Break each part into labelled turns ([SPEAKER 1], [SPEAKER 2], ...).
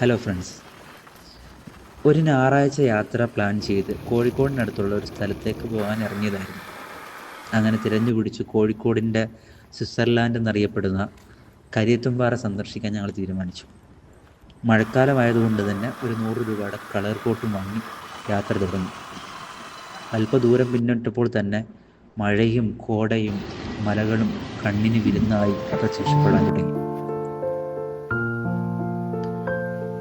[SPEAKER 1] Hello friends, ഒരു ഞായറാഴ്ച യാത്ര പ്ലാൻ ചെയ്ത് കോഴിക്കോടിനടുത്തുള്ള ഒരു സ്ഥലത്തേക്ക് പോകാൻ ഇറങ്ങിയതായിരുന്നു. അങ്ങനെ തിരഞ്ഞു പിടിച്ച് കോഴിക്കോടിൻ്റെ സ്വിറ്റ്സർലാൻഡ് എന്നറിയപ്പെടുന്ന കരിയത്തുംപാറ സന്ദർശിക്കാൻ ഞങ്ങൾ തീരുമാനിച്ചു. മഴക്കാലമായതുകൊണ്ട് തന്നെ ഒരു 100 രൂപയുടെ കളർ കോട്ടും വാങ്ങി യാത്ര തുടങ്ങി. അല്പദൂരം പിന്നിട്ടപ്പോൾ തന്നെ മഴയും കോടയും മലകളും കണ്ണിന് വിരുന്നായി പ്രത്യക്ഷപ്പെടാൻ തുടങ്ങി.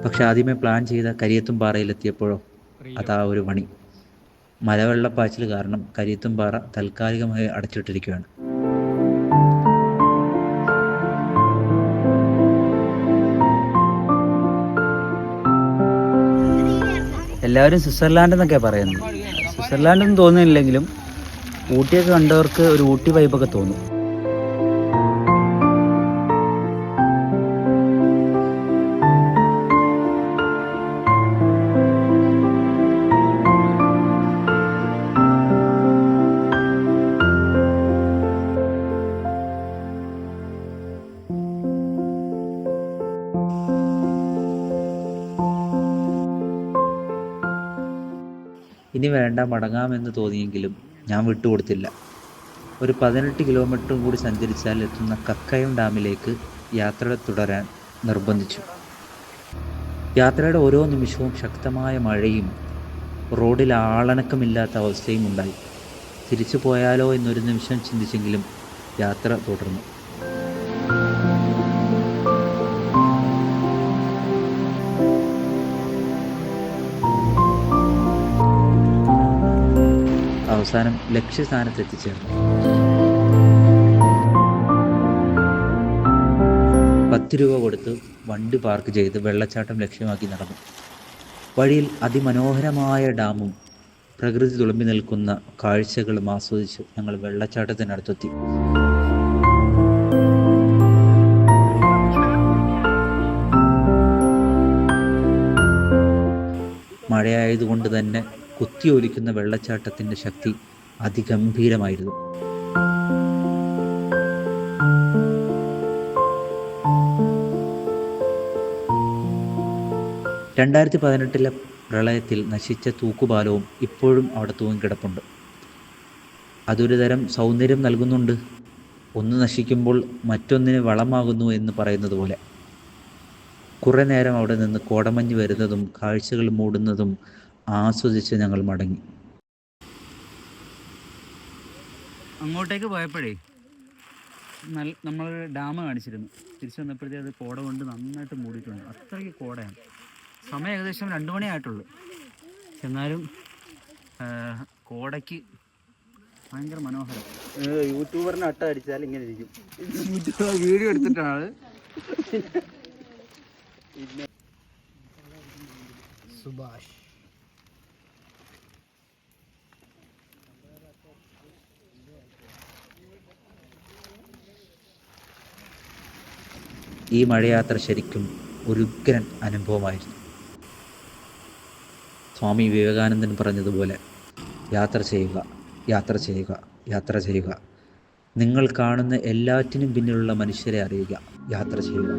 [SPEAKER 1] പക്ഷെ ആദ്യമേ പ്ലാൻ ചെയ്ത കരിയത്തുംപാറയിലെത്തിയപ്പോഴോ അതാ ഒരു പണി. മലവെള്ളപ്പാച്ചിൽ കാരണം കരിയത്തുംപാറ താൽക്കാലികമായി അടച്ചിട്ടിരിക്കുകയാണ്. എല്ലാവരും സ്വിറ്റ്സർലാൻഡ് എന്നൊക്കെയാണ് പറയുന്നത്. സ്വിറ്റ്സർലാൻഡ് ഒന്നും തോന്നുന്നില്ലെങ്കിലും ഊട്ടിയൊക്കെ കണ്ടവർക്ക് ഒരു ഊട്ടി വൈബൊക്കെ തോന്നും. ഇനി വേണ്ട, മടങ്ങാമെന്ന് തോന്നിയെങ്കിലും ഞാൻ വിട്ടുകൊടുത്തില്ല. ഒരു 18 കിലോമീറ്ററും കൂടി സഞ്ചരിച്ചാൽ എത്തുന്ന കക്കയം ഡാമിലേക്ക് യാത്ര തുടരാൻ നിർബന്ധിച്ചു. യാത്രയുടെ ഓരോ നിമിഷവും ശക്തമായ മഴയും റോഡിൽ ആളനക്കമില്ലാത്ത അവസ്ഥയും ഉണ്ടായി. തിരിച്ചു പോയാലോ എന്നൊരു നിമിഷം ചിന്തിച്ചെങ്കിലും യാത്ര തുടർന്നു. അവസാനം ലക്ഷ്യസ്ഥാനത്ത് എത്തിച്ചേർന്നു. 10 രൂപ കൊടുത്ത് വണ്ടി പാർക്ക് ചെയ്ത് വെള്ളച്ചാട്ടം ലക്ഷ്യമാക്കി നടന്നു. വഴിയിൽ അതിമനോഹരമായ ഡാമും പ്രകൃതി തുളുമ്പി നിൽക്കുന്ന കാഴ്ചകളും ആസ്വദിച്ച് ഞങ്ങൾ വെള്ളച്ചാട്ടത്തിനടുത്തെത്തി. മഴയായതുകൊണ്ട് തന്നെ കുത്തിയൊലിക്കുന്ന വെള്ളച്ചാട്ടത്തിൻ്റെ ശക്തി അതിഗംഭീരമായിരുന്നു. രണ്ടായിരത്തി 18 പ്രളയത്തിൽ നശിച്ച തൂക്കുപാലവും ഇപ്പോഴും അവിടെ തൂങ്ങിക്കിടപ്പുണ്ട്. അതൊരു തരം സൗന്ദര്യം നൽകുന്നുണ്ട്. ഒന്ന് നശിക്കുമ്പോൾ മറ്റൊന്നിന് വളമാകുന്നു എന്ന് പറയുന്നത് പോലെ. കുറേ നേരം അവിടെ നിന്ന് കോടമഞ്ഞ് വരുന്നതും കാഴ്ചകൾ മൂടുന്നതും ആസ്വദിച്ച് ഞങ്ങൾ മടങ്ങി. അങ്ങോട്ടേക്ക് പോയപ്പോഴേ നമ്മൾ ഡാം കാണിച്ചിരുന്നു. തിരിച്ചു വന്നപ്പോഴത്തേ അത് കോട കൊണ്ട് നന്നായിട്ട് മൂടിയിട്ടുണ്ട്. അത്രയ്ക്ക് കോടയാണ്. സമയം ഏകദേശം 2 മണിയായിട്ടുള്ളൂ. എന്നാലും കോടയ്ക്ക് ഭയങ്കര മനോഹരം. യൂട്യൂബറിന് അട്ട അടിച്ചാൽ ഇങ്ങനെ ഇരിക്കും. വീഡിയോ എടുത്തിട്ടാണ്. സുഭാഷ് ഈ മഴയാത്ര ശരിക്കും ഒരു ഉഗ്രൻ അനുഭവമായിരുന്നു. സ്വാമി വിവേകാനന്ദൻ പറഞ്ഞതുപോലെ, യാത്ര ചെയ്യുക, യാത്ര ചെയ്യുക, യാത്ര ചെയ്യുക. നിങ്ങൾ കാണുന്ന എല്ലാറ്റിനും പിന്നിലുള്ള മനുഷ്യരെ അറിയുക, യാത്ര ചെയ്യുക.